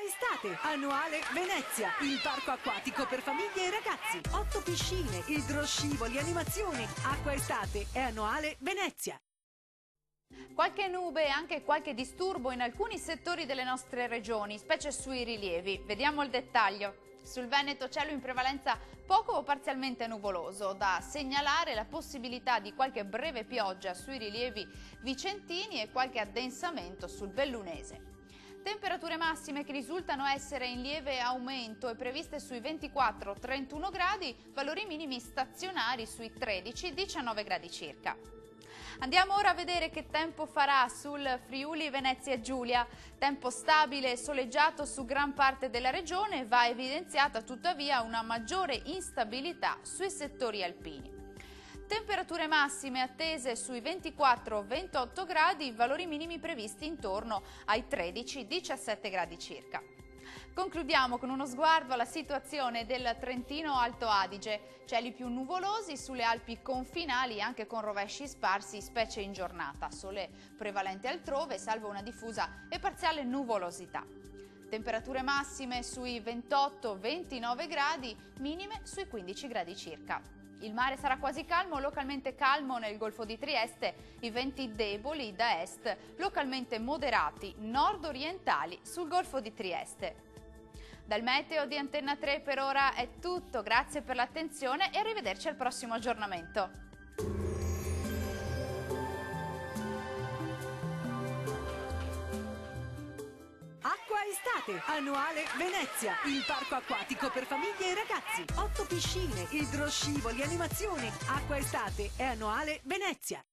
Estate, annuale Venezia, il parco acquatico per famiglie e ragazzi. 8 piscine, idroscivoli, animazioni. Acqua Estate è annuale Venezia. Qualche nube e anche qualche disturbo in alcuni settori delle nostre regioni, specie sui rilievi. Vediamo il dettaglio. Sul Veneto cielo in prevalenza poco o parzialmente nuvoloso, da segnalare la possibilità di qualche breve pioggia sui rilievi vicentini e qualche addensamento sul bellunese. Temperature massime che risultano essere in lieve aumento e previste sui 24-31 gradi, valori minimi stazionari sui 13-19 gradi circa. Andiamo ora a vedere che tempo farà sul Friuli Venezia Giulia. Tempo stabile e soleggiato su gran parte della regione, va evidenziata tuttavia una maggiore instabilità sui settori alpini. Temperature massime attese sui 24-28 gradi, valori minimi previsti intorno ai 13-17 gradi circa. Concludiamo con uno sguardo alla situazione del Trentino Alto Adige. Cieli più nuvolosi sulle Alpi confinali, anche con rovesci sparsi, specie in giornata. Sole prevalente altrove, salvo una diffusa e parziale nuvolosità. Temperature massime sui 28-29 gradi, minime sui 15 gradi circa. Il mare sarà quasi calmo, localmente calmo nel Golfo di Trieste, i venti deboli da est, localmente moderati nord-orientali sul Golfo di Trieste. Dal meteo di Antenna 3 per ora è tutto, grazie per l'attenzione e arrivederci al prossimo aggiornamento. Acqua Estate, annuale Venezia, il parco acquatico per famiglie e ragazzi. 8 piscine, idroscivoli, animazioni. Acqua Estate è annuale Venezia.